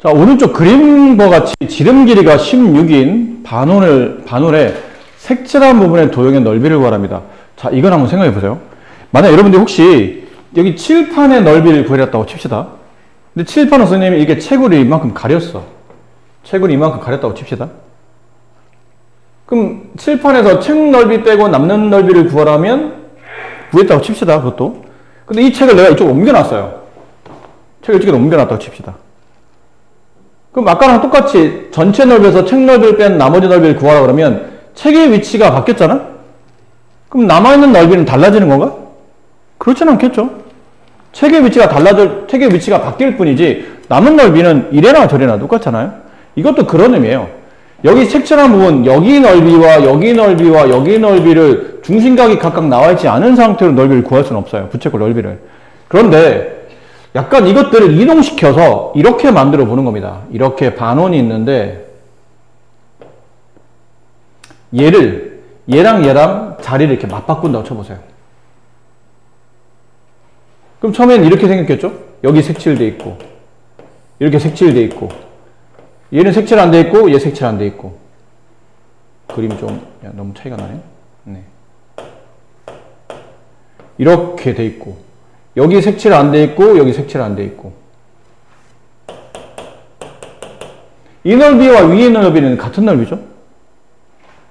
자, 오른쪽 그림과 같이 지름 길이가 16인 반원의 색칠한 부분의 도형의 넓이를 구하랍니다. 자, 이건 한번 생각해 보세요. 만약 여러분들이 혹시 여기 칠판의 넓이를 구하랬다고 칩시다. 근데 칠판 선생님이 이게 채굴이 이만큼 가렸어. 채굴이 이만큼 가렸다고 칩시다. 그럼 칠판에서 책 넓이 빼고 남는 넓이를 구하라면 구했다고 칩시다. 그것도. 근데 이 책을 내가 이쪽으로 옮겨놨어요. 책을 이쪽으로 옮겨놨다고 칩시다. 그럼 아까랑 똑같이 전체 넓이에서 책 넓이를 뺀 나머지 넓이를 구하라 그러면 책의 위치가 바뀌었잖아? 그럼 남아있는 넓이는 달라지는 건가? 그렇진 않겠죠. 책의 위치가 책의 위치가 바뀔 뿐이지 남은 넓이는 이래나 저래나 똑같잖아요. 이것도 그런 의미예요. 여기 색칠한 부분, 여기 넓이와 여기 넓이와 여기 넓이를 중심각이 각각 나와 있지 않은 상태로 넓이를 구할 수는 없어요. 부채꼴 넓이를. 그런데 약간 이것들을 이동시켜서 이렇게 만들어 보는 겁니다. 이렇게 반원이 있는데 얘랑 자리를 이렇게 맞바꾼다고 쳐보세요. 그럼 처음엔 이렇게 생겼겠죠? 여기 색칠돼 있고 이렇게 색칠돼 있고 얘는 색칠 안 돼 있고 얘 색칠 안 돼 있고 그림이 좀 너무 차이가 나네. 네. 이렇게 돼 있고 여기 색칠 안 돼 있고 여기 색칠 안 돼 있고 이 넓이와 위의 넓이는 같은 넓이죠.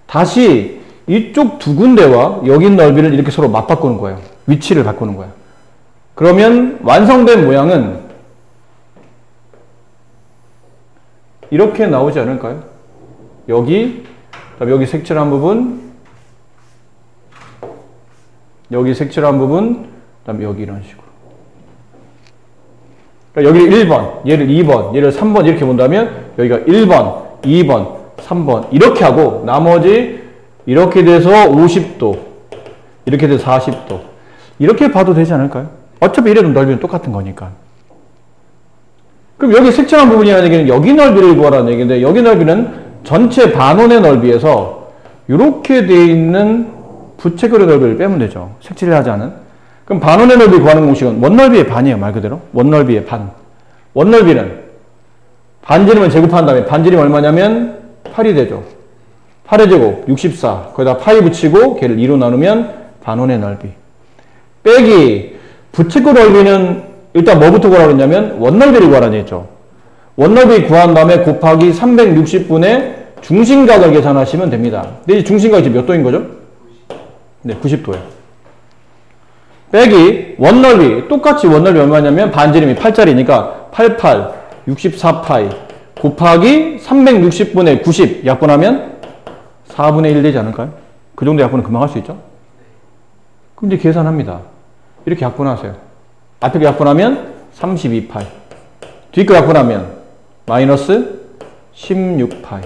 다시 이쪽 두 군데와 여기 넓이를 이렇게 서로 맞바꾸는 거예요. 위치를 바꾸는 거예요. 그러면 완성된 모양은 이렇게 나오지 않을까요? 여기 색칠한 부분, 여기 색칠한 부분, 그다음에 여기 이런 식으로. 그러니까 여기를 1번, 얘를 2번, 얘를 3번 이렇게 본다면 여기가 1번, 2번, 3번 이렇게 하고 나머지 이렇게 돼서 50도, 이렇게 돼서 40도 이렇게 봐도 되지 않을까요? 어차피 이래도 넓이는 똑같은 거니까. 그럼 여기 색칠한 부분이라는 얘기는 여기 넓이를 구하라는 얘기인데 여기 넓이는 전체 반원의 넓이에서 이렇게 되어 있는 부채꼴의 넓이를 빼면 되죠. 색칠을 하지 않은. 그럼 반원의 넓이 구하는 공식은 원넓이의 반이에요. 말 그대로. 원넓이의 반. 원넓이는 반지름을 제곱한 다음에 반지름이 얼마냐면 8이 되죠. 8의 제곱 64. 거기다 파이 붙이고 걔를 2로 나누면 반원의 넓이. 빼기 부채꼴 넓이는 일단 뭐부터 구하라고 했냐면 원넓이를 구하라고 했죠. 원넓이 구한 다음에 곱하기 360분의 중심각을 계산하시면 됩니다. 근데 이 중심각이 지금 몇 도인 거죠? 네, 90도예요. 빼기 원넓이 똑같이 원넓이 얼마냐면 반지름이 8짜리니까 88, 64파이 곱하기 360분의 90 약분하면 4분의 1 되지 않을까요? 그 정도 약분은 금방 할 수 있죠? 그럼 이제 계산합니다. 이렇게 약분하세요. 앞에 거 약분하면 32파이 뒤 거 약분하면 마이너스 16파이.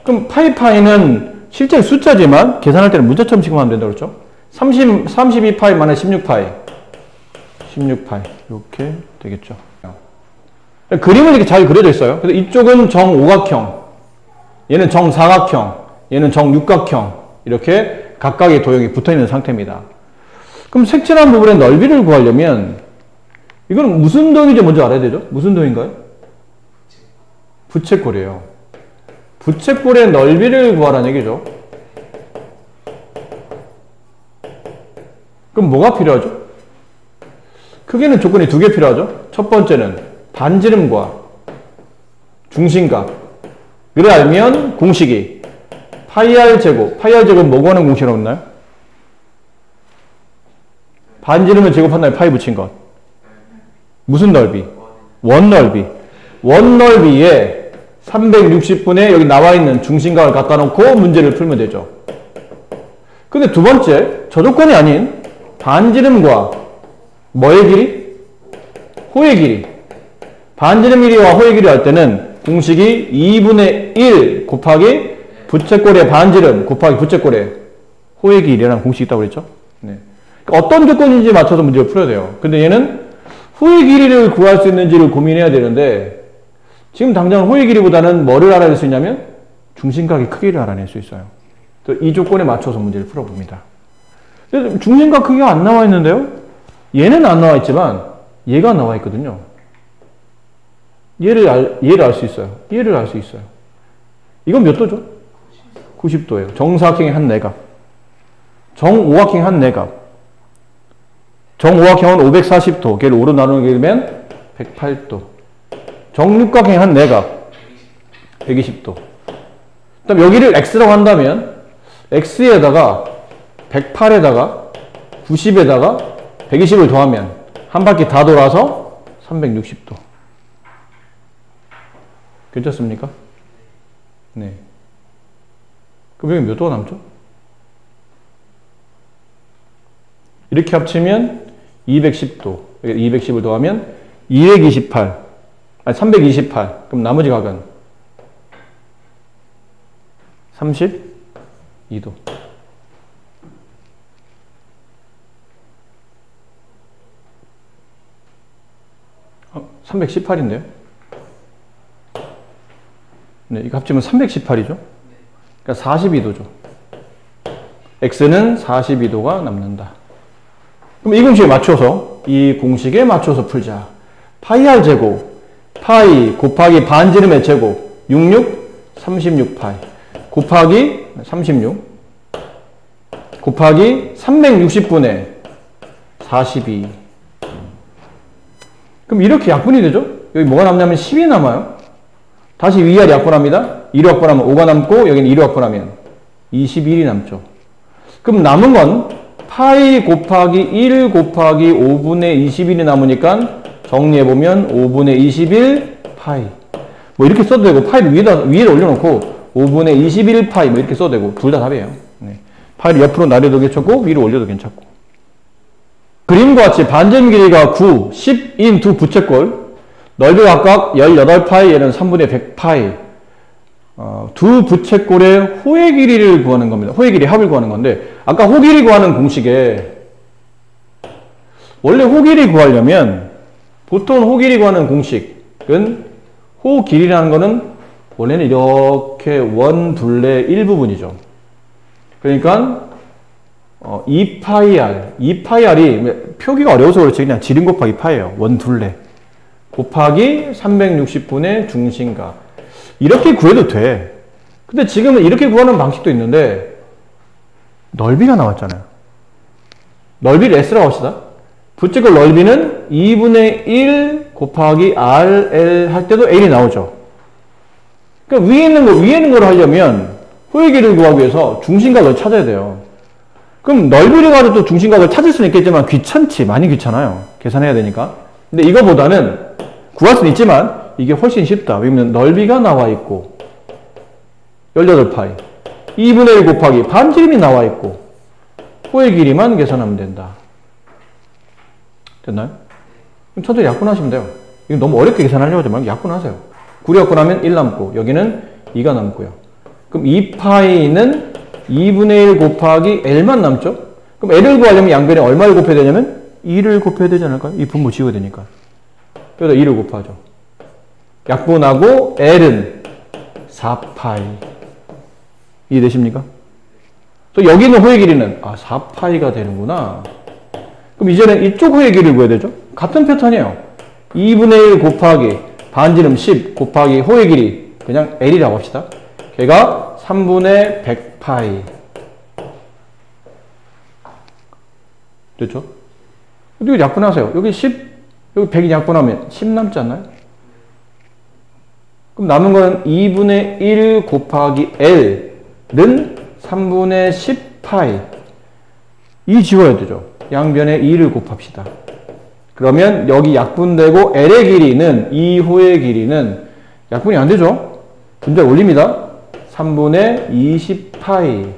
그럼 파이는 실제 숫자지만 계산할 때는 문자처럼 취급하면 된다고 그랬죠? 32파이 만에 16파이 16파이 이렇게 되겠죠. 그림은 이렇게 잘 그려져 있어요. 그래서 이쪽은 정오각형, 얘는 정사각형, 얘는 정육각형 이렇게 각각의 도형이 붙어있는 상태입니다. 그럼 색칠한 부분의 넓이를 구하려면 이건 무슨 도형인지 먼저 알아야 되죠? 무슨 도형인가요? 부채꼴이에요. 부채꼴의 넓이를 구하라는 얘기죠. 그럼 뭐가 필요하죠? 크게는 조건이 두 개 필요하죠. 첫 번째는 반지름과 중심각. 이를 알면 공식이 파이 r 제곱. 파이 r 제곱은 뭐 구하는 공식이라고 했나요? 반지름을 제곱한 다음에 파이 붙인 것. 무슨 넓이? 원넓이. 원넓이에 360분의 여기 나와 있는 중심각을 갖다 놓고 문제를 풀면 되죠. 근데 두 번째, 저 조건이 아닌 반지름과 뭐의 길이? 호의 길이. 반지름 길이와 호의 길이 할 때는 공식이 2분의 1 곱하기 부채꼴의 반지름 곱하기 부채꼴의 호의 길이라는 공식이 있다고 그랬죠? 네. 어떤 조건인지 맞춰서 문제를 풀어야 돼요. 근데 얘는 호의 길이를 구할 수 있는지를 고민해야 되는데 지금 당장 호의 길이보다는 뭐를 알아낼 수 있냐면 중심각의 크기를 알아낼 수 있어요. 이 조건에 맞춰서 문제를 풀어봅니다. 중심각 크기가 안 나와 있는데요. 얘는 안 나와 있지만 얘가 나와 있거든요. 얘를 알 수 있어요. 얘를 알 수 있어요. 이건 몇 도죠? 90도예요. 정사각형의 한 내각. 정오각형의 한 내각. 정오각형은 540도. 걔를 5로 나누게 되면 108도. 정육각형의 한 내각. 120도. 그다음 여기를 x라고 한다면 x에다가 108에다가 90에다가 120을 더하면 한 바퀴 다 돌아서 360도. 괜찮습니까? 네. 그럼 여기 몇 도가 남죠? 이렇게 합치면 210도. 210을 더하면 228. 아니, 328. 그럼 나머지 각은 32도. 318인데요? 네, 이거 합치면 318이죠? 그러니까 42도죠. x는 42도가 남는다. 그럼 이 공식에 맞춰서, 이 공식에 맞춰서 풀자. 파이 r 제곱, 파이 곱하기 반지름의 제곱, 66, 36파이, 곱하기 36, 곱하기 360분의 42. 그럼 이렇게 약분이 되죠? 여기 뭐가 남냐면 10이 남아요. 다시 위아래 약분합니다. 2로 약분하면 5가 남고 여기는 2로 약분하면 21이 남죠. 그럼 남은 건 파이 곱하기 1 곱하기 5분의 21이 남으니까 정리해보면 5분의 21 파이. 뭐 이렇게 써도 되고 파이를 위에다 올려놓고 5분의 21 파이 뭐 이렇게 써도 되고 둘 다 답이에요. 네. 파이를 옆으로 나려도 괜찮고 위로 올려도 괜찮고. 그림과 같이 반지름 길이가 9, 10인 두 부채꼴, 넓이 각각 18파이, 얘는 3분의 100파이. 두 부채꼴의 호의 길이를 구하는 겁니다. 호의 길이 합을 구하는 건데, 아까 호 길이 구하는 공식에, 원래 호 길이 구하려면, 보통 호 길이 구하는 공식은, 호 길이라는 거는, 원래는 이렇게 원, 둘레, 일부분이죠. 그러니까, 2파이r, 2파이r이 표기가 어려워서 그렇지 그냥 지름 곱하기 파예요. 원 둘레 곱하기 360분의 중심각. 이렇게 구해도 돼. 근데 지금은 이렇게 구하는 방식도 있는데 넓이가 나왔잖아요. 넓이를 s라고 합시다. 부채꼴 넓이는 2분의 1 곱하기 rl 할 때도 l이 나오죠. 그러니까 위에 있는 걸 하려면 호의 길이를 구하기 위해서 중심각을 찾아야 돼요. 그럼 넓이를 가지고 또 중심각을 찾을 수는 있겠지만 귀찮지. 많이 귀찮아요. 계산해야 되니까. 근데 이거보다는 구할 수는 있지만 이게 훨씬 쉽다. 왜냐면 넓이가 나와 있고 18파이 2분의 1 곱하기 반지름이 나와 있고 호의 길이만 계산하면 된다. 됐나요? 그럼 천천히 약분하시면 돼요. 이거 너무 어렵게 계산하려고 하지 말고 약분하세요. 9로 약분하면 1 남고 여기는 2가 남고요. 그럼 2파이는 2분의 1 곱하기 L만 남죠? 그럼 L을 구하려면 양변에 얼마를 곱해야 되냐면 2를 곱해야 되지 않을까요? 이 분모 지워야 되니까. 그래서 2를 곱하죠. 약분하고 L은 4파이. 이해되십니까? 또 여기 있는 호의 길이는 4파이가 되는구나. 그럼 이제는 이쪽 호의 길이를 구해야 되죠? 같은 패턴이에요. 2분의 1 곱하기 반지름 10 곱하기 호의 길이 그냥 L이라고 합시다. 걔가 3분의 100파이. 됐죠? 여기 약분하세요. 여기 10, 여기 100이 약분하면 10 남지 않나요? 그럼 남은 건 2분의 1 곱하기 L는 3분의 10파이. 이 지워야 되죠. 양변에 2를 곱합시다. 그러면 여기 약분되고 L의 길이는, 이 호의 길이는 약분이 안 되죠? 분자 올립니다. 3분의 20파이.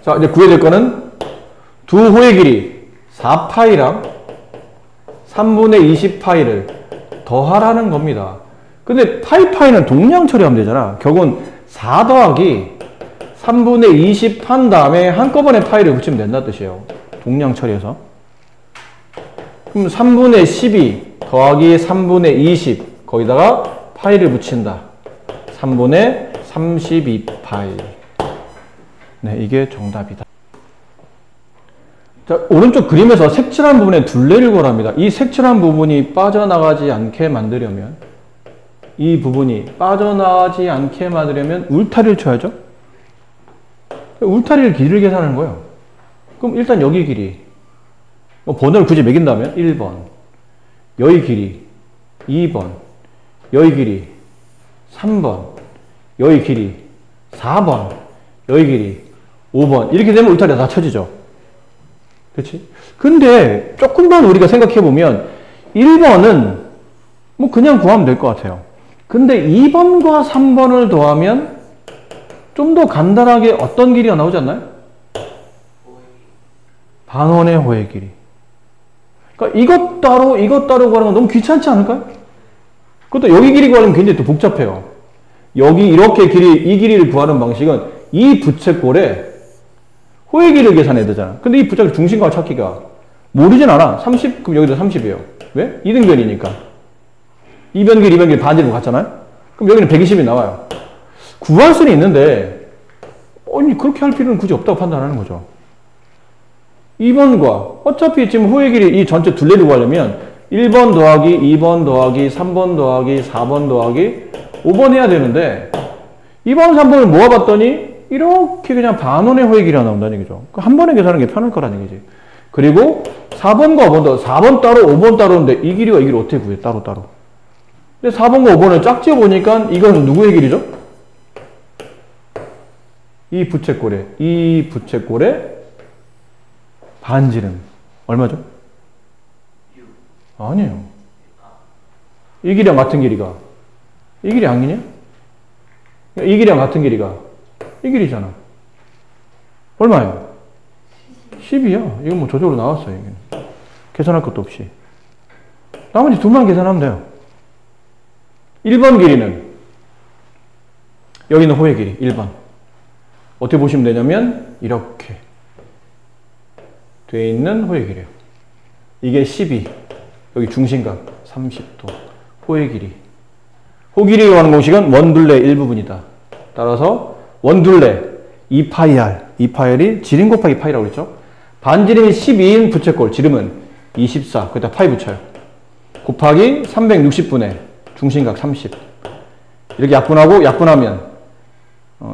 자, 이제 구해야 될 거는 두 호의 길이 4파이랑 3분의 20파이를 더하라는 겁니다. 근데 파이는 동량 처리하면 되잖아. 결국은 4 더하기 3분의 20 한 다음에 한꺼번에 파이를 붙이면 된다는 뜻이에요. 동량 처리해서. 그럼 3분의 12 더하기 3분의 20 거기다가 파이를 붙인다. 3분의 32파이. 네, 이게 정답이다. 자, 오른쪽 그림에서 색칠한 부분에 둘레를 구하랍니다. 이 색칠한 부분이 빠져나가지 않게 만들려면, 이 부분이 빠져나가지 않게 만들려면 울타리를 쳐야죠. 울타리를 길이를 계산하는 거예요. 그럼 일단 여기 길이, 번호를 굳이 매긴다면 1번, 여기 길이 2번, 여기 길이 3번, 여기 길이 4번, 여기 길이 5번. 이렇게 되면 울타리가 다 쳐지죠. 그렇지? 근데 조금만 우리가 생각해 보면 1번은 뭐 그냥 구하면 될 것 같아요. 근데 2번과 3번을 더하면 좀 더 간단하게 어떤 길이가 나오지 않나요? 반원의 호의 길이. 그러니까 이것 따로 구하는 건 너무 귀찮지 않을까요? 그것도 여기 길이 구하려면 굉장히 또 복잡해요. 여기 이렇게 이 길이를 구하는 방식은 이 부채꼴에 호의 길이를 계산해야 되잖아. 근데 이 부채꼴 중심값 찾기가 모르진 않아. 30, 그럼 여기도 30이에요. 왜? 이등변이니까. 이변길 반지름 같잖아요? 그럼 여기는 120이 나와요. 구할 수는 있는데, 아니, 그렇게 할 필요는 굳이 없다고 판단하는 거죠. 2번과, 어차피 지금 호의 길이 이 전체 둘레를 구하려면 1번 더하기, 2번 더하기, 3번 더하기, 4번 더하기, 5번 해야 되는데, 2번, 3번을 모아봤더니, 이렇게 그냥 반원의 호의 길이가 나온다는 얘기죠. 한 번에 계산하는 게 편할 거라는 얘기지. 그리고 4번과 5번, 4번 따로, 5번 따로인데, 이 길이와 이 길이 어떻게 구해? 따로. 근데 4번과 5번을 짝지어 보니까, 이건 누구의 길이죠? 이 부채꼴의 반지름. 얼마죠? 아니에요. 이 길이랑 같은 길이가. 이 길이 아니냐? 이 길이랑 같은 길이가. 이 길이잖아. 얼마예요? 10이야. 이건 뭐 저쪽으로 나왔어요. 여기는. 계산할 것도 없이. 나머지 둘만 계산하면 돼요. 1번 길이는 여기 있는 호의 길이 1번. 어떻게 보시면 되냐면 이렇게 되어 있는 호의 길이에요. 이게 12. 여기 중심각 30도. 호의 길이. 호 길이로 하는 공식은 원둘레 일부분이다. 따라서 원둘레 2파이r. 2파이r이 지름 곱하기 파이라고 그랬죠. 반지름이 12인 부채꼴. 지름은 24. 거기다 파이 붙여요. 곱하기 360분의 중심각 30. 이렇게 약분하면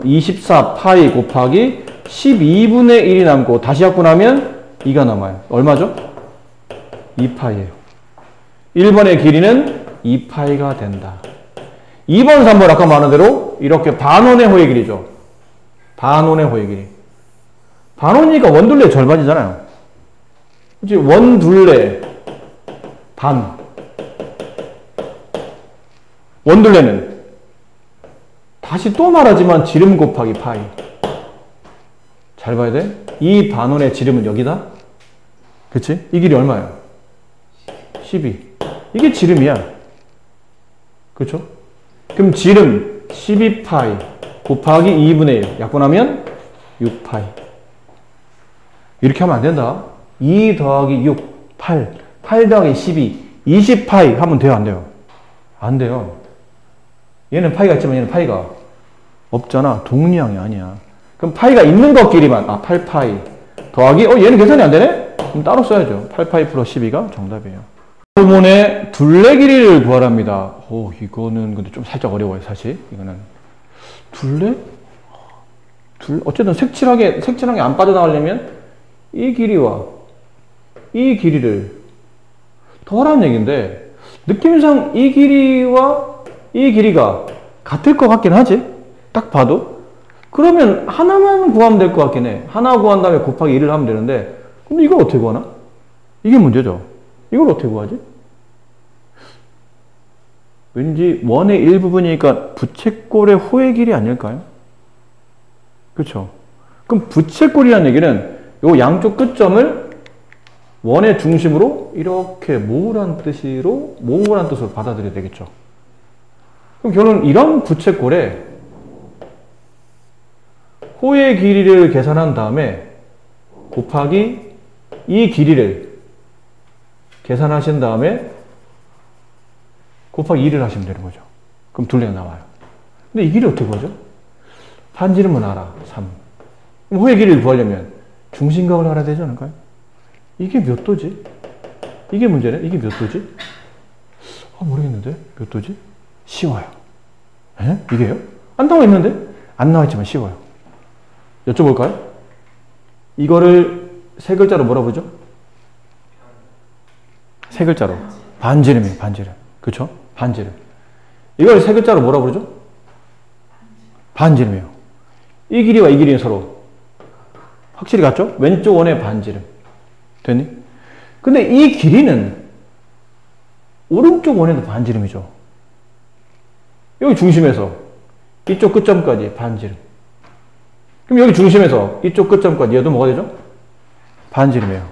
24 파이 곱하기 12분의 1이 남고 다시 약분하면 2가 남아요. 얼마죠? 2파이예요. 1번의 길이는 2파이가 된다. 2번, 3번 아까 말한 대로 이렇게 반원의 호의 길이죠. 반원의 호의 길이. 반원이니까 원둘레 절반이잖아요. 그치? 원둘레 반. 원둘레는 다시 또 말하지만 지름 곱하기 파이. 잘 봐야 돼. 이 반원의 지름은 여기다. 그치? 이 길이 얼마예요? 12. 이게 지름이야. 그렇죠? 그럼 지름 12파이 곱하기 2분의 1 약분하면 6파이. 이렇게 하면 안 된다. 2 더하기 6, 8. 8 더하기 12, 20파이 하면 돼요, 안 돼요? 안 돼요. 얘는 파이가 있지만 얘는 파이가 없잖아. 동리양이 아니야. 그럼 파이가 있는 것끼리만 8파이 더하기 얘는 계산이 안 되네? 그럼 따로 써야죠. 8파이 플러스 12가 정답이에요. 부분의 둘레 길이를 구하랍니다. 이거는 근데 좀 살짝 어려워요, 사실. 이거는 둘레? 어쨌든 색칠하게 안 빠져나가려면 이 길이와 이 길이를 더하라는 얘기인데 느낌상 이 길이와 이 길이가 같을 것 같긴 하지. 딱 봐도. 그러면 하나만 구하면 될 것 같긴 해. 하나 구한 다음에 곱하기 1을 하면 되는데 근데 이걸 어떻게 구하나? 이게 문제죠. 이걸 어떻게 구하지? 왠지 원의 일부분이니까 부채꼴의 호의 길이 아닐까요? 그렇죠? 그럼 부채꼴이라는 얘기는 요 양쪽 끝점을 원의 중심으로 이렇게 모으라는 뜻으로 받아들여야 되겠죠. 그럼 결론 이런 부채꼴에 호의 길이를 계산한 다음에 곱하기 이 길이를 계산하신 다음에 곱하기 2를 하시면 되는 거죠. 그럼 둘레가 나와요. 근데 이 길이 어떻게 구하죠? 반지름은 알아. 3. 그럼 호의 길이를 구하려면 중심각을 알아야 되지 않을까요? 이게 몇 도지? 이게 문제네? 이게 몇 도지? 모르겠는데? 몇 도지? 쉬워요. 에? 이게요? 안 나와 있는데? 안 나와 있지만 쉬워요. 여쭤볼까요? 이거를 세 글자로 뭐라 부르죠? 세 글자로. 반지름이에요, 반지름. 그쵸? 반지름. 이걸 세 글자로 뭐라 부르죠? 반지름이에요. 이 길이와 이 길이는 서로 확실히 같죠? 왼쪽 원의 반지름. 됐니? 근데 이 길이는 오른쪽 원에도 반지름이죠. 여기 중심에서 이쪽 끝점까지 반지름. 그럼 여기 중심에서 이쪽 끝점까지 얘도 뭐가 되죠? 반지름이에요.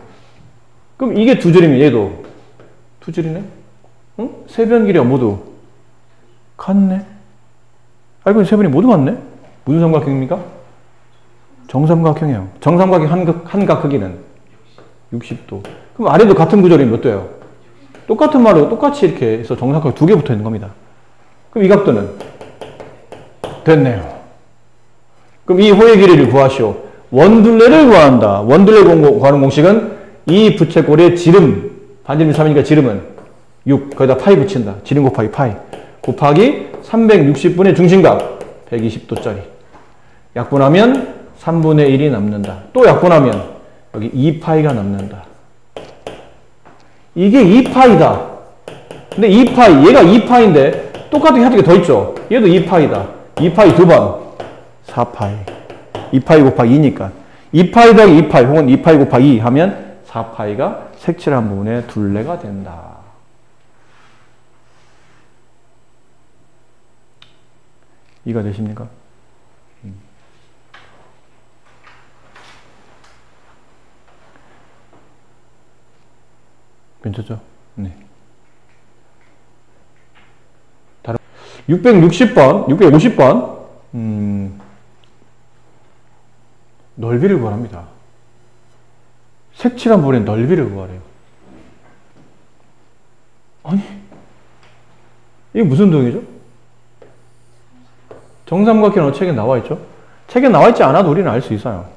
그럼 이게 두 줄이면 얘도 두 줄이네? 응? 세 변 길이가 모두 같네? 알고 보니 세 변이 모두 같네? 무슨 삼각형입니까? 정삼각형이에요. 정삼각형 한각 크기는 60도. 그럼 아래도 같은 구조라면 몇 도예요? 똑같은 말로 똑같이 이렇게 해서 정삼각형 두 개 붙어 있는 겁니다. 그럼 이 각도는? 됐네요. 그럼 이 호의 길이를 구하시오. 원둘레를 구한다. 원둘레 구하는 공식은 이 부채꼴의 지름, 반지름 3이니까 지름은 6, 거기다 파이 붙인다. 지름 곱하기 파이. 곱하기 360분의 중심각 120도짜리. 약분하면 3분의 1이 남는다. 또 약분하면 여기 2파이가 남는다. 이게 2파이다. 근데 2파이, 얘가 2파인데 똑같은 게 더 있죠. 얘도 2파이다. 2파이 두 번. 4파이. 2파이 곱하기 2니까. 2파이 더하기 2파이 혹은 2파이 곱하기 2 하면 4파이가 색칠한 부분의 둘레가 된다. 이해가 되십니까? 괜찮죠? 네. 660번, 650번, 넓이를 구합니다. 색칠한 부분의 넓이를 구하래요. 아니, 이게 무슨 동이죠? 정삼각형은 책에 나와 있죠? 책에 나와 있지 않아도 우리는 알 수 있어요.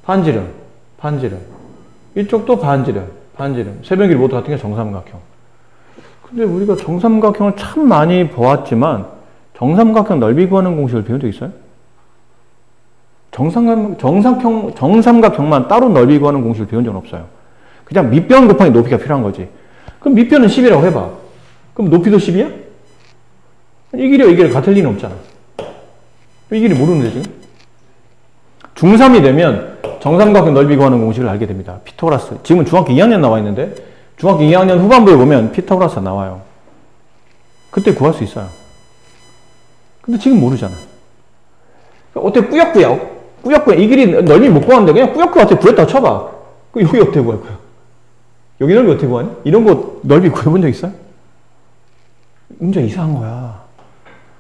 반지름, 반지름. 이쪽도 반지름, 반지름. 세 변 길이 모두 같은 게 정삼각형. 근데 우리가 정삼각형을 참 많이 보았지만 정삼각형 넓이 구하는 공식을 배운 적 있어요? 정삼각형만 따로 넓이 구하는 공식을 배운 적은 없어요. 그냥 밑변 곱하기 높이가 필요한 거지. 그럼 밑변은 10이라고 해봐. 그럼 높이도 10이야? 이 길이와 이 길이 같을 리는 없잖아. 이 길이 모르는데 지금? 중3이 되면 정삼각형 넓이 구하는 공식을 알게 됩니다. 피타고라스. 지금은 중학교 2학년 나와 있는데 중학교 2학년 후반부에 보면 피타고라스가 나와요. 그때 구할 수 있어요. 근데 지금 모르잖아. 어떻게 꾸역꾸역 이 길이 넓이 못 구하는데 그냥 꾸역꾸역 어떻게 구했다고 쳐봐. 여기 어떻게 구할 거야? 여기 넓이 어떻게 구하니? 이런 거 넓이 구해본 적 있어요? 문제가 이상한 거야.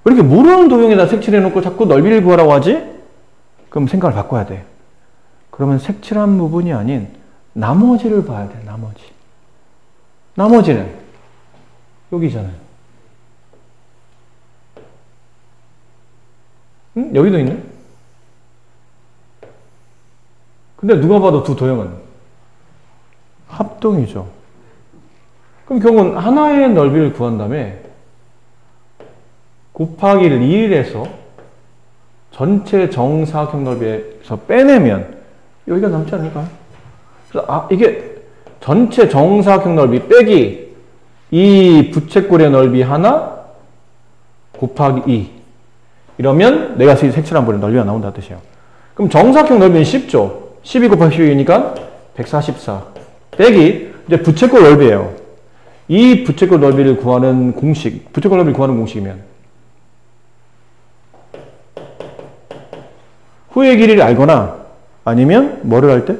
왜 이렇게 모르는 도형에다 색칠해놓고 자꾸 넓이를 구하라고 하지? 그럼 생각을 바꿔야 돼. 그러면 색칠한 부분이 아닌 나머지를 봐야 돼. 나머지는 여기잖아요. 응? 여기도 있네? 근데 누가 봐도 두 도형은 합동이죠. 그럼 결국은 하나의 넓이를 구한 다음에 곱하기를 1해서 전체 정사각형 넓이에서 빼내면 여기가 남지 않을까요? 그래서 이게 전체 정사각형 넓이 빼기 이 부채꼴의 넓이 하나 곱하기 2 이러면 내가 색칠한 부분의 넓이가 나온다 뜻이에요. 그럼 정사각형 넓이는 10죠. 12 곱하기 12니까 144 빼기 이제 부채꼴 넓이에요. 이 부채꼴 넓이를 구하는 공식, 부채꼴 넓이를 구하는 공식이면 호의 길이를 알거나 아니면 뭐를 할 때?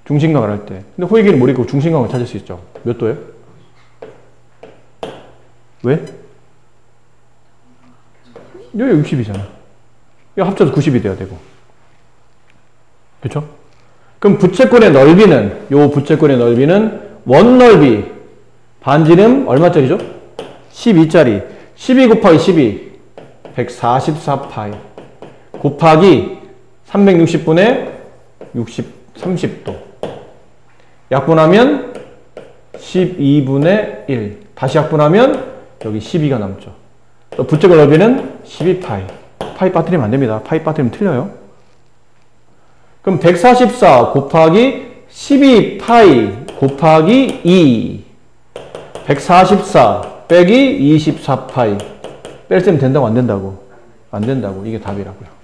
중심각을 할 때. 근데 호의 길이를 모르고 중심각을 찾을 수 있죠. 몇 도예요? 왜? 여기 60이잖아. 이거 합쳐서 90이 돼야 되고. 그렇죠? 그럼 부채꼴의 넓이는 요 부채꼴의 넓이는 원넓이 반지름 얼마짜리죠? 12짜리 12 곱하기 12 144파이 곱하기 360분의 30도 약분하면 12분의 1. 다시 약분하면 여기 12가 남죠. 또 부채꼴 넓이는 12파이. 파이 빠뜨리면 안 됩니다. 파이 빠뜨리면 틀려요. 그럼 144 곱하기 12파이 곱하기 2. 144 빼기 24파이. 뺄셈 된다고 안 된다고? 안 된다고. 이게 답이라고요.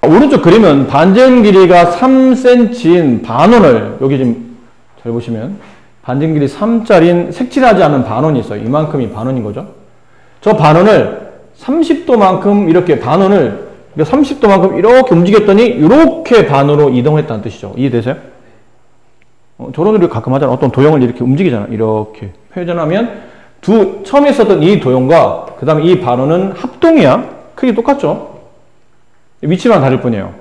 오른쪽 그림은 반전 길이가 3cm인 반원을, 여기 지금 잘 보시면 반전 길이 3짜리인 색칠하지 않은 반원이 있어요. 이만큼이 반원인 거죠. 저 반원을 30도만큼 이렇게 반원을 30도만큼 이렇게 움직였더니 이렇게 반으로 이동했다는 뜻이죠. 이해되세요? 저런 일을 가끔 하잖아. 어떤 도형을 이렇게 움직이잖아. 이렇게 회전하면 처음에 있었던 이 도형과 그 다음에 이 반원은 합동이야. 크기 똑같죠? 위치만 다를 뿐이에요.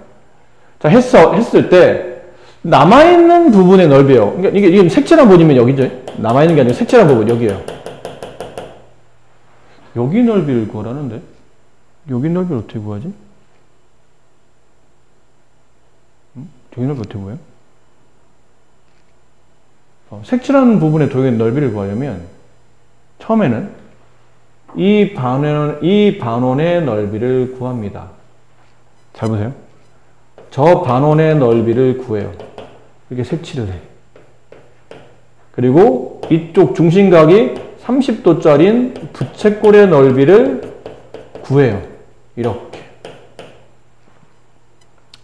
자, 했을 때 남아있는 부분의 넓이에요. 그러니까 이게 색칠한 부분이면 여기죠. 남아있는 게 아니라 색칠한 부분 여기에요. 여기 넓이를 구하라는데 여기 넓이를 어떻게 구하지? 여기 넓이 어떻게 구해요? 색칠한 부분의 도형의 넓이를 구하려면 처음에는 이 반원의 넓이를 구합니다. 잘 보세요. 저 반원의 넓이를 구해요. 이렇게 색칠을 해. 그리고 이쪽 중심각이 30도짜리인 부채꼴의 넓이를 구해요. 이렇게.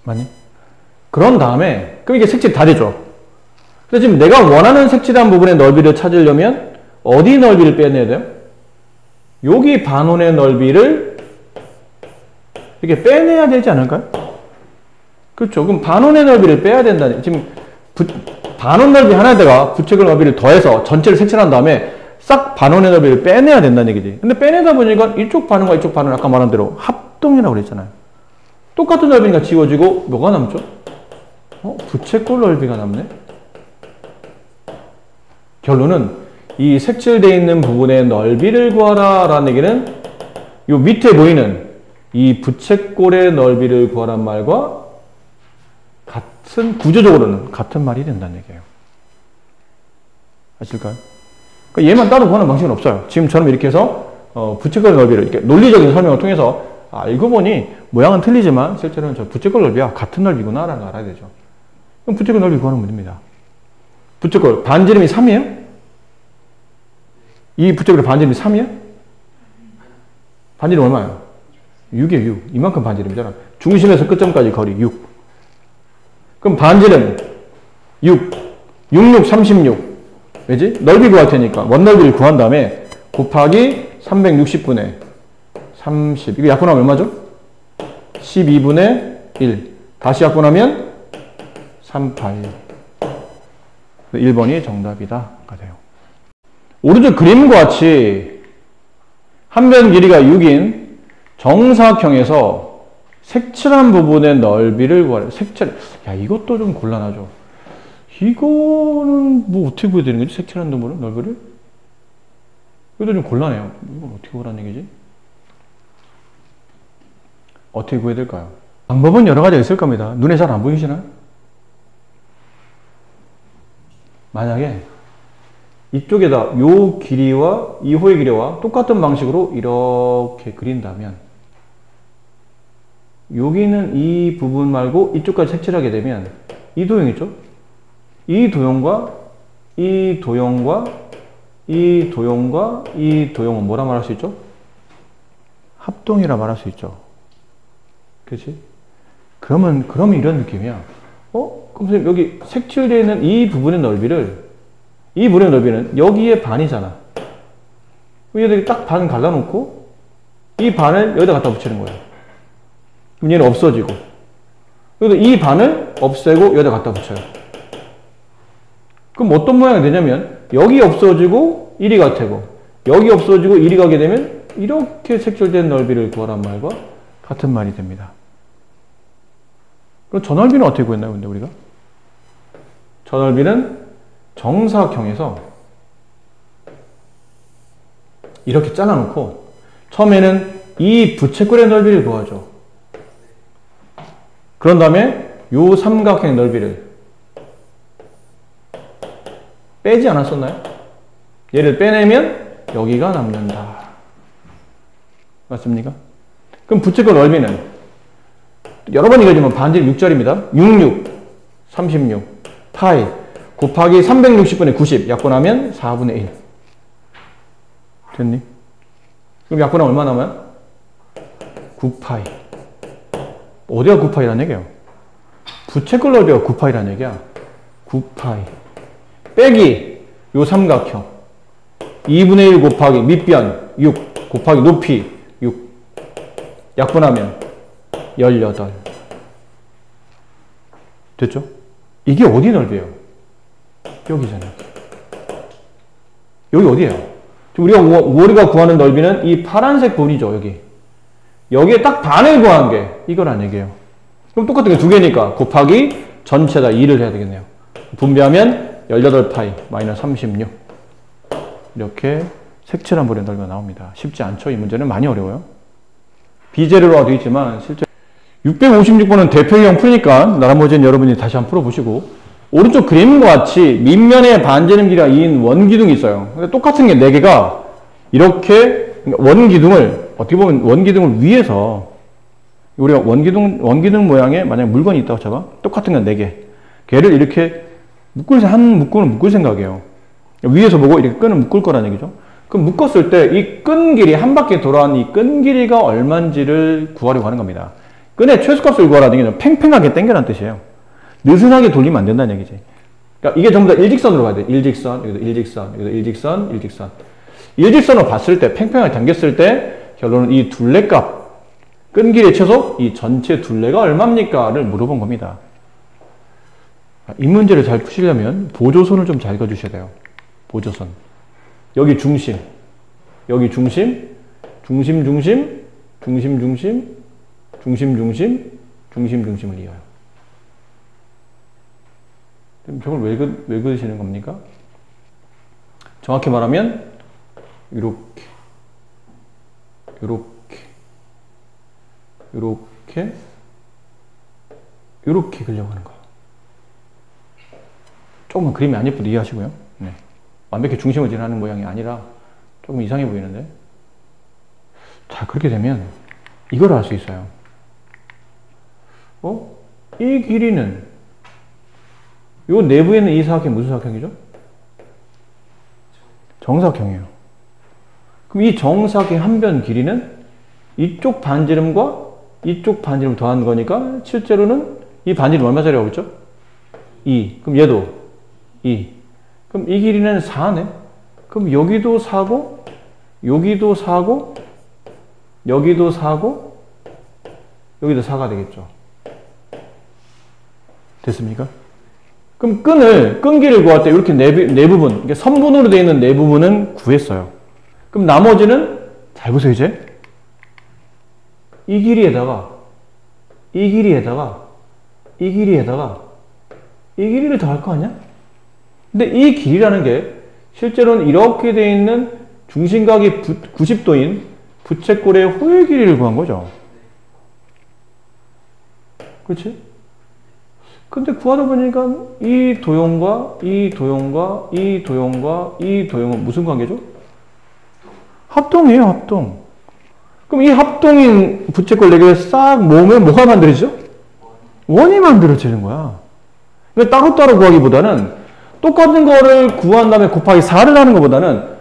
맞니? 그런 다음에, 그럼 이게 색칠이 다 되죠. 그래서 지금 내가 원하는 색칠한 부분의 넓이를 찾으려면 어디 넓이를 빼내야 돼요? 여기 반원의 넓이를 이렇게 빼내야 되지 않을까요? 그렇죠. 그럼 반원의 넓이를 빼야 된다니. 지금 반원 넓이 하나에다가 부채꼴 넓이를 더해서 전체를 색칠한 다음에 싹 반원의 넓이를 빼내야 된다는 얘기지. 근데 빼내다 보니까 이쪽 반원과 이쪽 반원 아까 말한 대로 합동이라고 그랬잖아요. 똑같은 넓이니까 지워지고 뭐가 남죠? 부채꼴 넓이가 남네? 결론은 이 색칠되어 있는 부분의 넓이를 구하라 라는 얘기는 이 밑에 보이는 이 부채꼴의 넓이를 구하란 말과 구조적으로는 같은 말이 된다는 얘기예요. 아실까요? 그러니까 얘만 따로 구하는 방식은 없어요. 지금처럼 이렇게 해서 부채꼴 넓이를 이렇게 논리적인 설명을 통해서 알고 보니 모양은 틀리지만 실제로는 저 부채꼴 넓이와 같은 넓이구나 라는 걸 알아야 되죠. 그럼 부채꼴 넓이 구하는 문제입니다. 부채꼴 반지름이 3이에요? 이 부채꼴의 반지름이 3이에요? 반지름 얼마예요? 6이에요. 6. 이만큼 반지름이잖아. 중심에서 끝점까지 거리 6. 그럼 반지름 6. 66, 36. 왜지? 넓이 구할 테니까 원넓이를 구한 다음에 곱하기 360분의 30. 이거 약분하면 얼마죠? 12분의 1. 다시 약분하면 38. 1번이 정답이다. 돼요. 오른쪽 그림과 같이 한 변 길이가 6인 정사각형에서 색칠한 부분의 넓이를 구하래. 야, 이것도 좀 곤란하죠. 이거는 뭐 어떻게 구해야 되는 거지? 색칠한 부분의 넓이를? 이것도 좀 곤란해요. 이건 어떻게 구하라는 얘기지? 어떻게 구해야 될까요? 방법은 여러 가지가 있을 겁니다. 눈에 잘 안 보이시나요? 만약에 이쪽에다 요 길이와 이 호의 길이와 똑같은 방식으로 이렇게 그린다면 여기는 이 부분 말고 이쪽까지 색칠하게 되면 이 도형 있죠? 이 도형과 이 도형과 이 도형과 이 도형은 뭐라 말할 수 있죠? 합동이라 말할 수 있죠. 그렇지? 그러면 이런 느낌이야. 그럼 선생님 여기 색칠되어 있는 이 부분의 넓이를 이 부분의 넓이는 여기에 반이잖아. 여기 딱 반 갈라놓고 이 반을 여기다 갖다 붙이는 거예요. 그럼 얘는 없어지고 여기다 이 반을 없애고 여기다 갖다 붙여요. 그럼 어떤 모양이 되냐면 여기 없어지고 1이 같고 여기 없어지고 1이 가게 되면 이렇게 색칠된 넓이를 구하란 말과 같은 말이 됩니다. 그럼 저 넓이는 어떻게 구했나요? 근데 우리가? 저 넓이는 정사각형에서 이렇게 잘라놓고 처음에는 이 부채꼴의 넓이를 구하죠. 그런 다음에 요 삼각형의 넓이를 빼지 않았었나요? 얘를 빼내면 여기가 남는다. 맞습니까? 그럼 부채꼴 넓이는 여러 번 얘기하지만 반지름 6짜리입니다. 66, 36, 파이 곱하기 360분의 90 약분하면 4분의 1. 됐니? 그럼 약분하면 얼마 남아요? 9파이. 어디가 9파이라는 얘기예요? 부채꼴 넓이가 9파이라는 얘기야. 9파이. 빼기 요 삼각형 2분의 1 곱하기 밑변 6 곱하기 높이 6 약분하면 18. 됐죠? 이게 어디 넓이에요? 여기잖아요. 여기 어디예요? 우리가 구하는 넓이는 이 파란색 부분이죠. 여기에 딱 반을 구한 게 이거란 얘기예요. 그럼 똑같은 게 두 개니까 곱하기 전체다 2를 해야 되겠네요. 분배하면 18파이 마이너스 36. 이렇게 색칠한 볼의 넓이가 나옵니다. 쉽지 않죠? 이 문제는 많이 어려워요. 비재료로 되어 있지만 실제 656번은 대표형 풀니까 나머지는 여러분이 다시 한번 풀어보시고 오른쪽 그림과 같이 밑면에 반지름 길이가 2인 원기둥이 있어요. 근데 똑같은 게 4개가 이렇게 원기둥을 어떻게 보면 원기둥을 위에서 우리가 원기둥 모양의 만약 물건이 있다고 쳐봐. 똑같은 건 4개. 걔를 이렇게 한 묶음을 묶을 생각이에요. 위에서 보고 이렇게 끈을 묶을 거란 얘기죠. 그럼 묶었을 때 이 끈 길이 한 바퀴 돌아온 이 끈 길이가 얼마인지를 구하려고 하는 겁니다. 끈의 최소값을 구하라는 얘기는 팽팽하게 당겨라는 뜻이에요. 느슨하게 돌리면 안 된다는 얘기지. 그러니까 이게 전부 다 일직선으로 가야 돼. 일직선, 여기도 일직선, 여기도 일직선, 일직선. 일직선으로 봤을 때, 팽팽하게 당겼을 때 결론은 이 둘레값, 끈 길이의 최소, 이 전체 둘레가 얼마입니까?를 물어본 겁니다. 이 문제를 잘 푸시려면 보조선을 좀 잘 그어주셔야 돼요. 보조선. 여기 중심, 여기 중심, 중심, 중심, 중심, 중심, 중심, 중심, 중심, 중심을 이어요. 저걸 왜 그리시는 겁니까? 정확히 말하면 이렇게, 이렇게, 이렇게, 이렇게 그리려고 하는 거예요. 조금만 그림이 안 예쁘도 이해하시고요. 네. 완벽히 중심을 지나는 모양이 아니라 조금 이상해 보이는데. 자, 그렇게 되면 이걸 알 수 있어요. 이 길이는 요 내부에 있는 이 사각형이 무슨 사각형이죠? 정사각형이에요. 그럼 이 정사각형 한 변 길이는 이쪽 반지름과 이쪽 반지름을 더한 거니까 실제로는 이 반지름 얼마짜리라고 했죠? 2. 그럼 얘도 2. 그럼 이 길이는 4네. 그럼 여기도 4고 여기도 4고 여기도 4고 여기도 4가 되겠죠. 됐습니까? 그럼 끈 길이를 구할 때 이렇게 네 부분, 이게 선분으로 되어 있는 네 부분은 구했어요. 그럼 나머지는 잘 보세요. 이제 이 길이에다가 이 길이에다가 이 길이에다가 이 길이를 더할 거 아니야? 근데 이 길이라는 게 실제로는 이렇게 되어 있는 중심각이 90도인 부채꼴의 호의 길이를 구한 거죠. 그렇지? 근데 구하다 보니까 이 도형과 이 도형과 이 도형과 이 도형은 무슨 관계죠? 합동이에요, 합동. 그럼 이 합동인 부채꼴 4개를 싹 모으면 뭐가 만들어지죠? 원이 만들어지는 거야. 그러니까 따로따로 구하기보다는 똑같은 거를 구한 다음에 곱하기 4를 하는 것보다는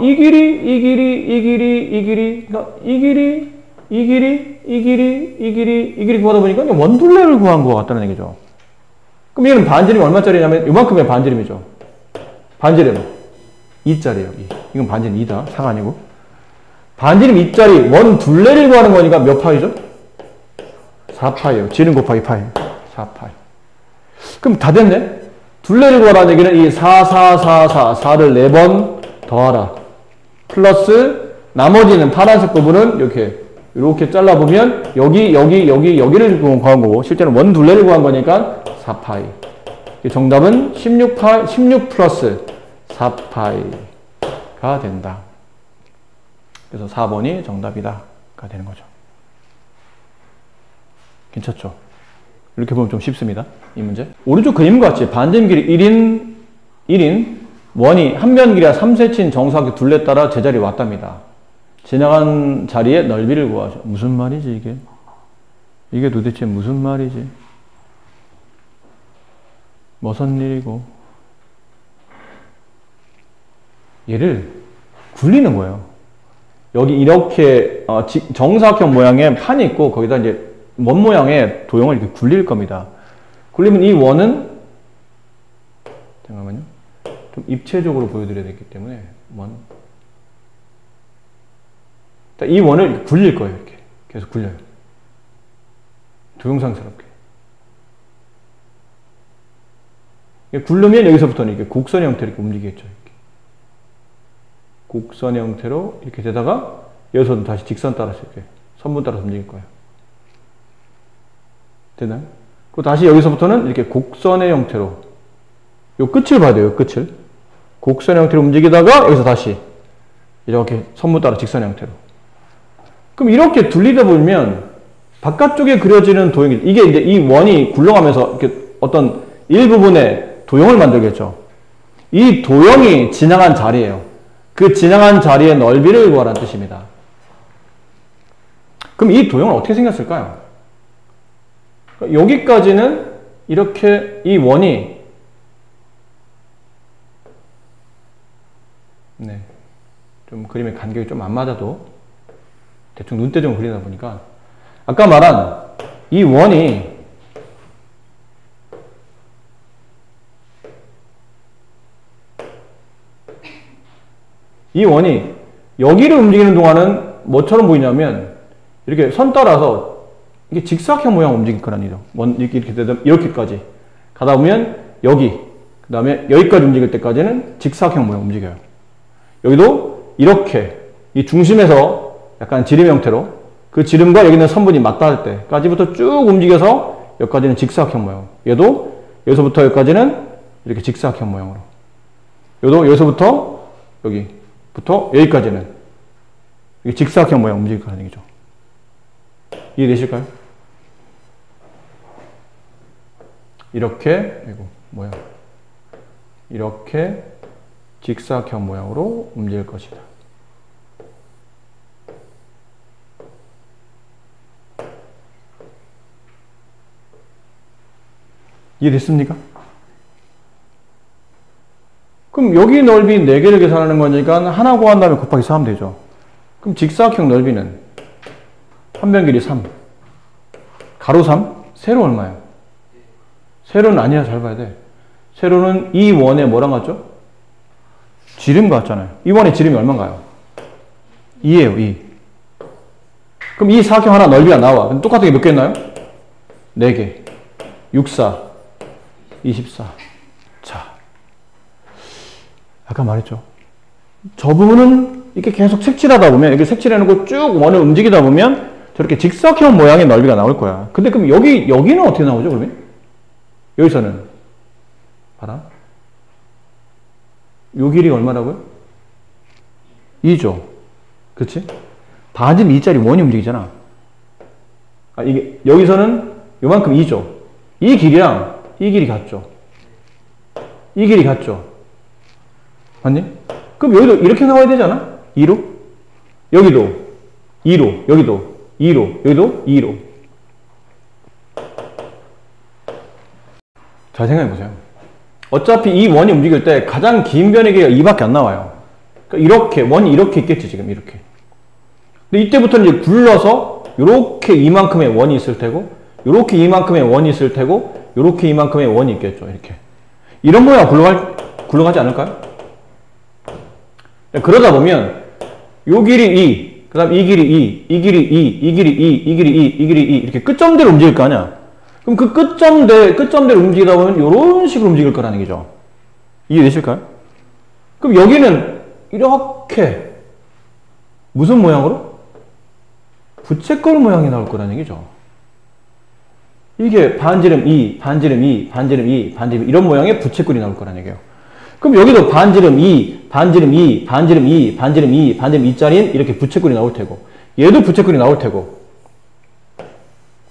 이 길이, 이 길이, 이 길이, 이 길이, 그러니까 이 길이, 이 길이, 이 길이, 이 길이, 이 길이 구하다 보니까 원둘레를 구한 것 같다는 얘기죠. 그럼 얘는 반지름이 얼마짜리냐면 요만큼의 반지름이죠. 반지름 2짜리예요. 2. 이건 반지름 2다. 4가 아니고. 반지름 2짜리 원 둘레를 구하는 거니까 몇 파이죠? 4파이예요. 지름 곱하기 파이. 4파이. 그럼 다 됐네. 둘레를 구하라는 얘기는 이 4, 4, 4, 4, 4를 4번 더하라. 플러스 나머지는 파란색 부분은 이렇게 잘라보면 여기를 구한 거고 실제는 원 둘레를 구한 거니까 4파이. 정답은 16 플러스 4파이가 된다. 그래서 4번이 정답이다. 가 되는 거죠. 괜찮죠? 이렇게 보면 좀 쉽습니다. 이 문제. 오른쪽 그림과 같이 반지름 길이 1인 원이 한 변 길이가 3cm인 정사각형 둘레 따라 제자리에 왔답니다. 지나간 자리의 넓이를 구하죠. 무슨 말이지 이게? 이게 도대체 무슨 말이지? 무슨 일이고? 얘를 굴리는 거예요. 여기 이렇게 정사각형 모양의 판이 있고 거기다 이제 원 모양의 도형을 이렇게 굴릴 겁니다. 굴리면 이 원은 잠깐만요. 좀 입체적으로 보여드려야 되기 때문에 원. 이 원을 이렇게 굴릴 거예요. 이렇게 계속 굴려요. 동영상스럽게. 굴르면 여기서부터는 이렇게 곡선 형태로 이렇게 움직이겠죠. 이렇게. 곡선 형태로 이렇게 되다가 여기서는 다시 직선 따라서 이렇게 선분 따라서 움직일 거예요. 되나요? 그리고 다시 여기서부터는 이렇게 곡선의 형태로 요 끝을 봐야 돼요. 요 끝을. 곡선의 형태로 움직이다가 여기서 다시 이렇게 선분 따라 직선 형태로. 그럼 이렇게 둘리다 보면 바깥쪽에 그려지는 도형이 이게 이제 이 원이 굴러가면서 이렇게 어떤 일부분의 도형을 만들겠죠. 이 도형이 지나간 자리예요. 그 지나간 자리의 넓이를 구하라는 뜻입니다. 그럼 이 도형은 어떻게 생겼을까요? 여기까지는 이렇게 이 원이 좀 그림의 간격이 좀 안 맞아도 대충 눈대중을 그리다 보니까 아까 말한 이 원이 여기를 움직이는 동안은 뭐처럼 보이냐면 이렇게 선 따라서 이게 직사각형 모양 움직일 거란 얘기죠. 이렇게 되다 이렇게까지 가다 보면 여기 그 다음에 여기까지 움직일 때까지는 직사각형 모양 움직여요. 여기도 이렇게 이 중심에서 약간 지름 형태로 그 지름과 여기 있는 선분이 맞닿을 때까지부터 쭉 움직여서 여기까지는 직사각형 모양. 얘도 여기서부터 여기까지는 이렇게 직사각형 모양으로. 얘도 여기서부터 여기부터 여기까지는 이게 직사각형 모양 움직일 거라는 얘기죠. 이해되실까요? 이렇게 이렇게 직사각형 모양으로 움직일 것이다. 이해됐습니까? 그럼 여기 넓이 4개를 계산하는 거니까 하나 구한 다음에 곱하기 4 하면 되죠. 그럼 직사각형 넓이는 한 변 길이 3 가로 3? 세로 얼마예요? 세로는 아니라 잘 봐야 돼. 세로는 이 원에 뭐랑 같죠? 지름 같잖아요. 이 원의 지름이 얼마인가요? 2예요. 2. 그럼 이 사각형 하나 넓이가 나와. 그럼 똑같은 게 몇 개 있나요? 4개. 6, 4, 24. 자, 아까 말했죠. 저 부분은 이렇게 계속 색칠하다 보면, 이렇게 색칠해놓고 쭉 원을 움직이다 보면 저렇게 직사각형 모양의 넓이가 나올 거야. 근데 그럼 여기는 어떻게 나오죠, 그러면? 여기서는. 봐라. 요 길이가 얼마라고요? 2죠. 그치? 반지름 2짜리 원이 움직이잖아. 이게, 여기서는 요만큼 2죠. 이 길이랑 이 길이 같죠. 이 길이 같죠. 맞니? 그럼 여기도 이렇게 나와야 되잖아? 2로? 여기도 2로, 여기도 2로, 여기도 2로. 잘 생각해보세요. 어차피 이 원이 움직일 때 가장 긴 변의 길이가 2밖에 안 나와요. 그러니까 이렇게, 원이 이렇게 있겠지, 지금 이렇게. 근데 이때부터는 이제 굴러서 요렇게 이만큼의 원이 있을 테고, 요렇게 이만큼의 원이 있을 테고, 요렇게 이만큼의 원이 있겠죠, 이렇게. 이런 모양 굴러가지 않을까요? 그러다 보면 요 길이 2, 그 다음 이 길이 2, 이 길이 2, 이 길이 2, 이 길이 2, 이 길이 2 이렇게 끝점대로 움직일 거 아니야. 그럼 그 끝점대로 움직이다 보면 이런 식으로 움직일 거라는 얘기죠. 이해되실까요? 그럼 여기는 이렇게 무슨 모양으로? 부채꼴 모양이 나올 거라는 얘기죠. 이게 반지름 2, 반지름 2, 반지름 2, 반지름 이런 모양의 부채꼴이 나올 거라는 얘기예요. 그럼 여기도 반지름 2, 반지름 2, 반지름 2, 반지름 2, 반지름 2짜리인 이렇게 부채꼴이 나올 테고, 얘도 부채꼴이 나올 테고,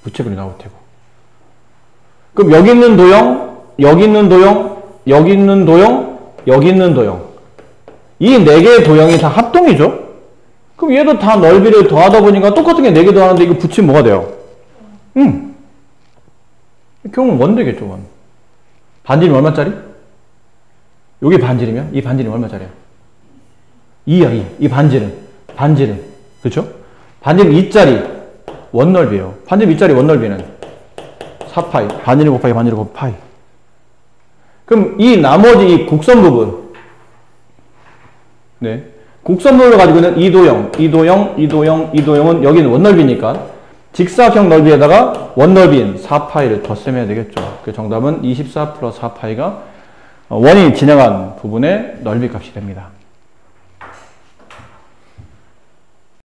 부채꼴이 나올 테고. 그럼 여기 있는 도형, 여기 있는 도형, 여기 있는 도형, 여기 있는 도형. 이 4개의 도형이 다 합동이죠? 그럼 얘도 다 넓이를 더하다 보니까 똑같은 게 4개 더하는데 이거 붙이면 뭐가 돼요? 결국은 원 되겠죠, 원. 반지름 얼마짜리? 요게 반지름이야? 이 반지름 얼마짜리야? 2야, 2. 이 반지름. 그쵸? 반지름 2짜리 원 넓이에요. 반지름 2짜리 원 넓이는 4파이. 반지름 곱하기 반지름 곱하기 파이. 그럼 이 나머지 이 곡선 부분. 네. 곡선 부분을 가지고 있는 이도형은 여기는 원 넓이니까 직사각형 넓이에다가 원 넓이인 4파이를 덧셈해야 되겠죠. 그 정답은 24 플러스 4파이가 원이 진행한 부분의 넓이 값이 됩니다.